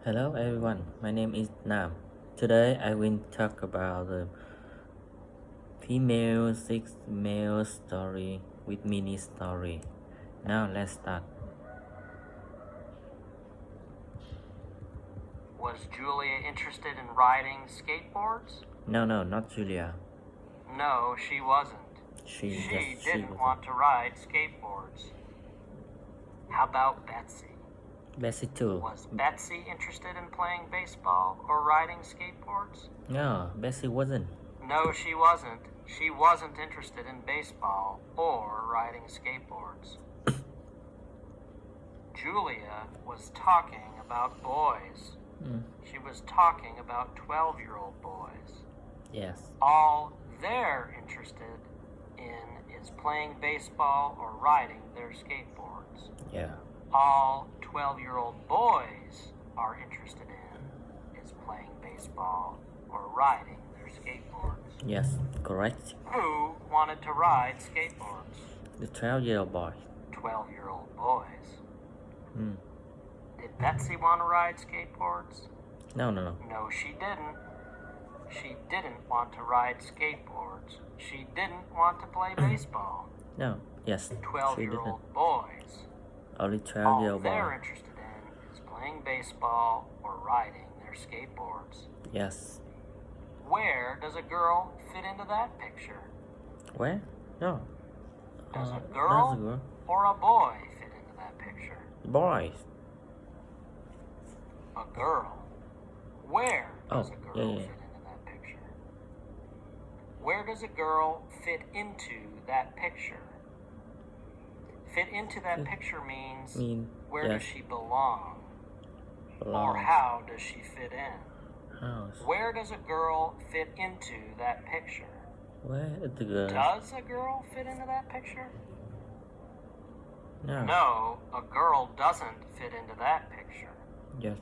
Hello everyone, my name is Nam. Today I will talk about the female six male story with mini story. Now let's start. Was Julia interested in riding skateboards? No, not Julia. No, she wasn't. She didn't was want to ride skateboards. How about Betsy? Bessie too. Was Betsy interested in playing baseball or riding skateboards? No, Bessie wasn't. No, she wasn't. She wasn't interested in baseball or riding skateboards. Julia was talking about boys. She was talking about 12-year-old boys. Yes. All they're interested in is playing baseball or riding their skateboards. Yeah. All 12-year-old boys are interested in is playing baseball or riding their skateboards. Yes, correct. Who wanted to ride skateboards? The 12-year-old boy. 12-year-old boys. Hmm. Did Betsy want to ride skateboards? No. No, she didn't. She didn't want to ride skateboards. She didn't want to play baseball. No. Yes. 12-year-old boys. Only All 12-year-old they're boy. interested in is playing baseball or riding their skateboards. Yes. Where does a girl fit into that picture? Where? No. Does a That's a girl girl. or a boy fit into that picture? Boys. A girl. Where does a girl yeah. fit into that picture? Where does a girl fit into that picture? Fit into that picture means where does she belong? Or how does she fit in? House. Where does a girl fit into that picture? Where is the girl? Does a girl fit into that picture? No. No, a girl doesn't fit into that picture. Yes.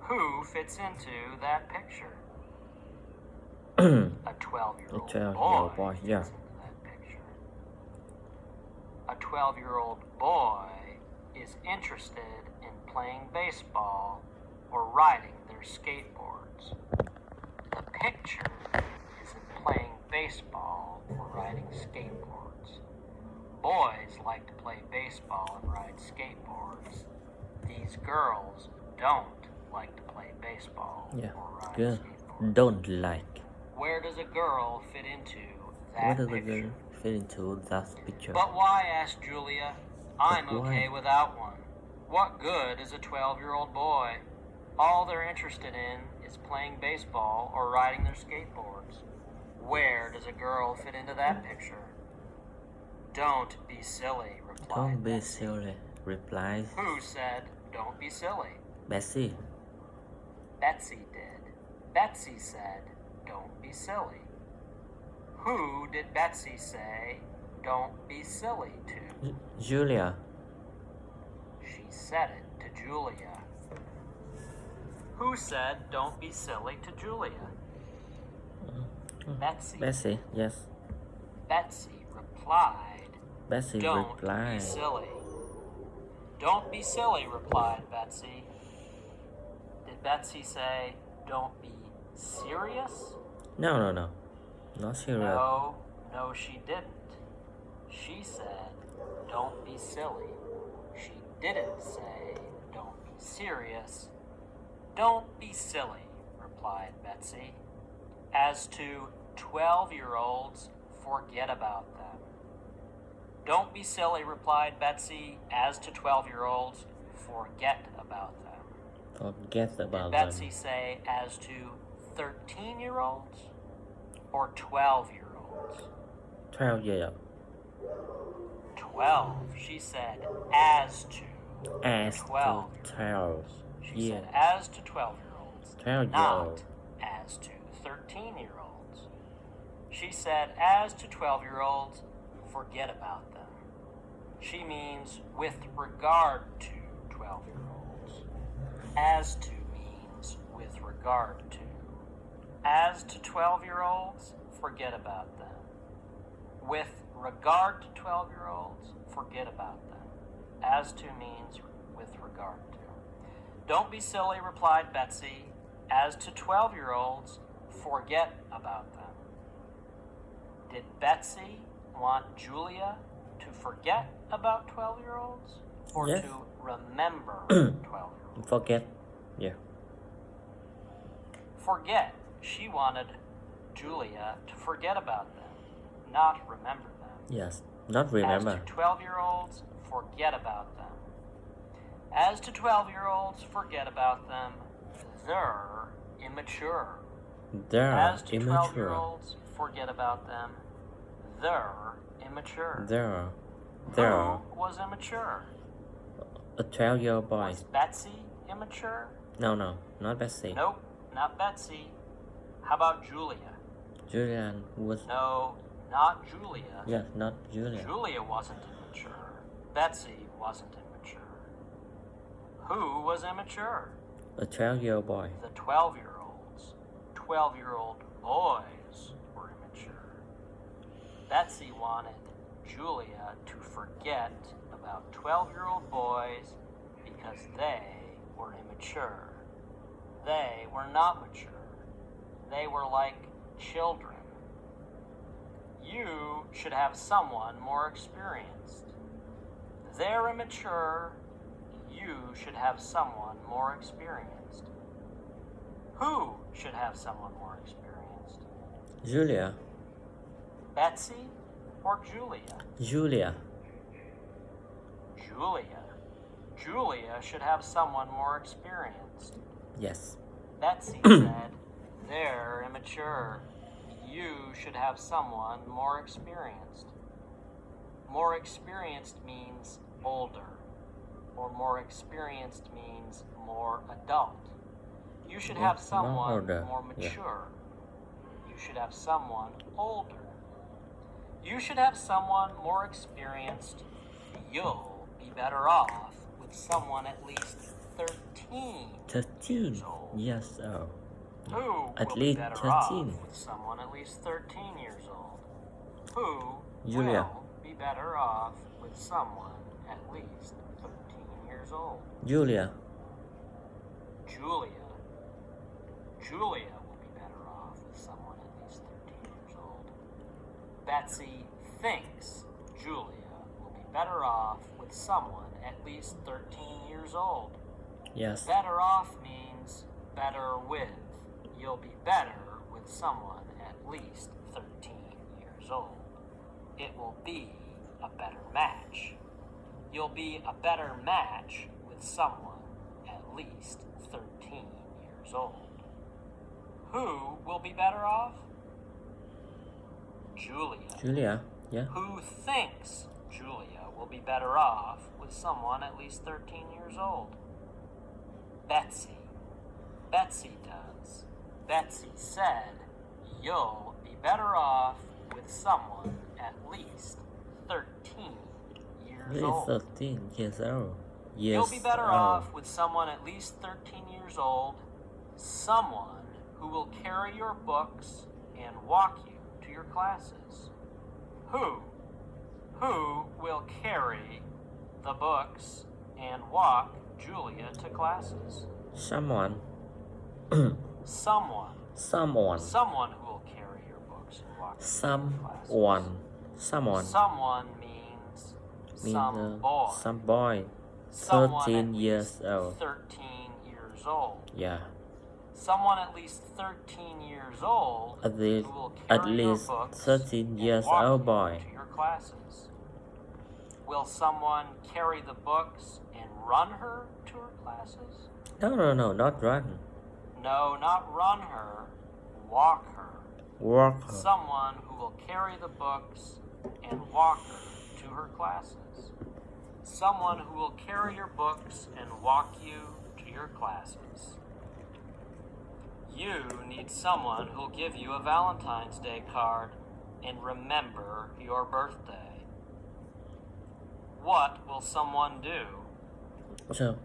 Who fits into that picture? A A 12-year-old 12-year-old boy boy, fits yeah. into that picture. A 12-year-old boy is interested in playing baseball or riding their skateboards. The picture is in playing baseball or riding skateboards. Boys like to play baseball and ride skateboards. These girls don't like to play baseball Yeah. or ride Girl skateboards. don't like. Where does a girl fit into Where that does the picture? girl fit into that picture? But why, asked Julia. I'm But why? okay without one. What good is a 12-year-old boy? All they're interested in is playing baseball or riding their skateboards. Where does a girl fit into that picture? Don't be silly, replied Don't be Betsy. silly, replies Who said, don't be silly? Bessie. Betsy did. Betsy said, don't be silly. Who did Betsy say, don't be silly to? Julia. She said it to Julia. Who said, don't be silly to Julia? Betsy. Bessie, yes. Betsy replied, Bessie don't replied. be silly. Don't be silly, replied Betsy. Did Betsy say, don't be serious? No. Not serious. No, she didn't. She said, don't be silly. She didn't say, don't be serious. Don't be silly, replied Betsy. As to 12-year-olds, forget about them. Don't be silly, replied Betsy. As to 12-year-olds, forget about them. Forget about Did Betsy say as to 13-year-olds or 12-years-olds? 12-year-old. 12. She said as to. As 12. to 12. She Yeah. said as to 12-year-olds, 12-year-old. not as to 13-year-olds. She said as to 12-year-olds, forget about them. She means with regard to 12-year-olds. As to means with regard to. As to 12-year-olds, forget about them. With regard to 12-year-olds, forget about them. As to means with regard to. Don't be silly, replied Betsy. As to 12-year-olds, forget about them. Did Betsy want Julia to forget about 12-year-olds or Yes. to remember 12-year-olds? Forget. Yeah. Forget. She wanted Julia to forget about them, not remember them. Yes. Not As remember. to 12-year-olds, forget about them. As to 12-year-olds, forget about them. They're immature. They're As to immature. 12-year-olds, forget about them. They're immature. They're Who was immature? a 12-year-old boy. Was Betsy immature? No, not Betsy. Nope, not Betsy. How about Julia? Julian was. No, not Julia. Yes, not Julia. Julia wasn't immature. Betsy wasn't immature. Who was immature? A 12-year-old boy. The 12-year-olds. 12-year-old boys were immature. Betsy wanted Julia to forget about 12-year-old boys because they were immature. They were not mature. They were like children. You should have someone more experienced. They're immature. You should have someone more experienced. Who should have someone more experienced? Julia. Betsy or Julia? Julia. Julia. Julia should have someone more experienced. Yes. Betsy said, they're immature. You should have someone more experienced. More experienced means older, or more experienced means more adult. You should have someone older, more yeah. mature. You should have someone older. You should have someone more experienced. You'll be better off with someone at least 13 13 years old. years old. Who At will least be better 13. off with someone at least 13 years old? Who Julia. will be better off with someone at least 13 years old? Julia. Julia. Julia will be better off with someone at least 13 years old. Betsy thinks Julia will be better off with someone at least 13 years old. Yes. Better off means better with. You'll be better with someone at least 13 years old. It will be a better match. You'll be a better match with someone at least 13 years old. Who will be better off? Julia. Julia. Yeah. Who thinks Julia will be better off with someone at least 13 years old? Betsy. Betsy does. Betsy said, you'll be better off with someone at least 13 years He is old. 13 years old. Yes. You'll be better off with someone at least 13 years old, someone who will carry your books and walk you to your classes. Who? Who will carry the books and walk Julia to classes? Someone. Someone. Someone. Someone who will carry your books and walk you to your classes. Someone. Someone means some boy. Some boy. Someone 13 at years least old. 13 years old. Yeah. Someone at least 13 years old At least, who will at carry your least books 13 and years walk old you boy. to your classes. Will someone carry the books and run her to her classes? No, not run. No, not run her. Walk her. Walk her. Someone who will carry the books and walk her to her classes. Someone who will carry your books and walk you to your classes. You need someone who'll give you a Valentine's Day card and remember your birthday. What will someone do? So,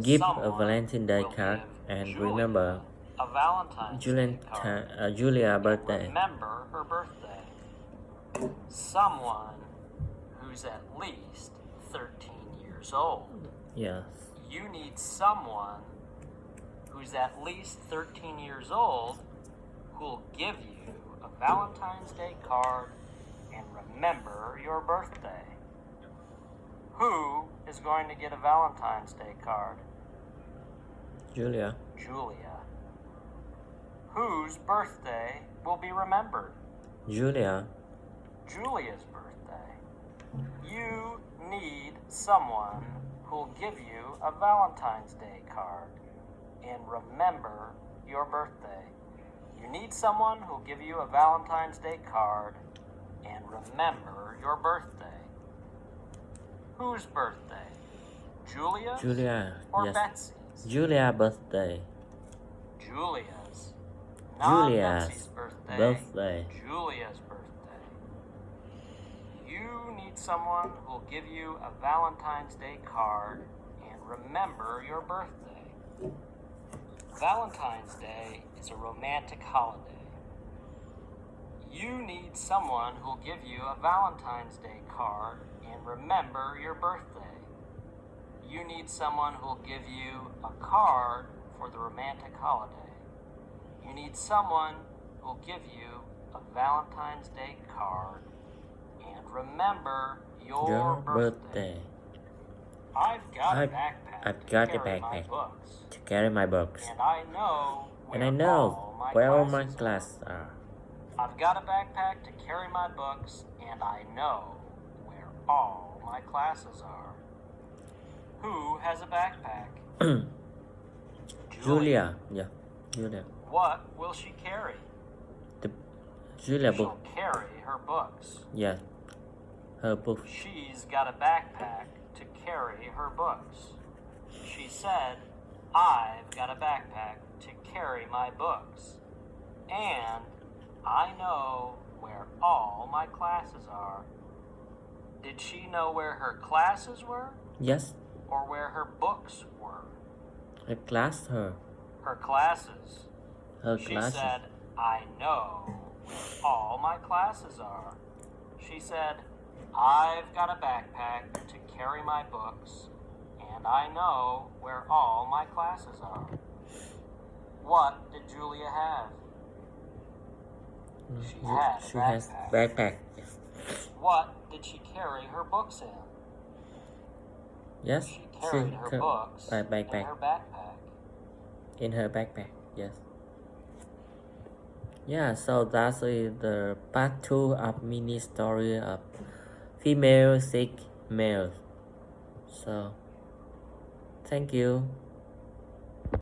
give a Someone Valentine's Day will card give and Julia remember a Valentine's Day card. Julia's birthday. Remember her birthday. Someone who's at least 13 years old. Yes. You need someone who's at least 13 years old who'll give you a Valentine's Day card and remember your birthday. Who is going to get a Valentine's Day card? Julia. Julia. Whose birthday will be remembered? Julia. Julia's birthday. You need someone who'll give you a Valentine's Day card and remember your birthday. You need someone who'll give you a Valentine's Day card and remember your birthday. Whose birthday? Julia's Julia. or Yes. Betsy's? Julia birthday. Julia's. Not Julia's Betsy's birthday. birthday. Julia's birthday. You need someone who'll give you a Valentine's Day card and remember your birthday. Valentine's Day is a romantic holiday. You need someone who'll give you a Valentine's Day card and remember your birthday. You need someone who'll give you a card for the romantic holiday. You need someone who'll give you a Valentine's Day card and remember your birthday. I've got a backpack I've got to a carry my backpack books, to carry my books. and I know Where all my classes are. classes are. I've got a backpack to carry my books, and I know where all my classes are. Who has a backpack? Julia. Yeah. Julia. What will she carry? The Julia She'll book. carry her books. Yeah. Her book. She's got a backpack to carry her books. She said, I've got a backpack to carry my books. And I know where all my classes are. Did she know where her classes were Yes. or where her books were? Her class. Her. Her classes. Her She classes. said, I know where all my classes are. She said, I've got a backpack to carry my books, and I know where all my classes are. What did Julia have? She had a She has backpack. backpack. Yes. What did she carry her books in? Yes. She carried her books in backpack. her backpack. In her backpack. Yes. Yeah. So that is the part 2 of mini story of female sick male. So, thank you.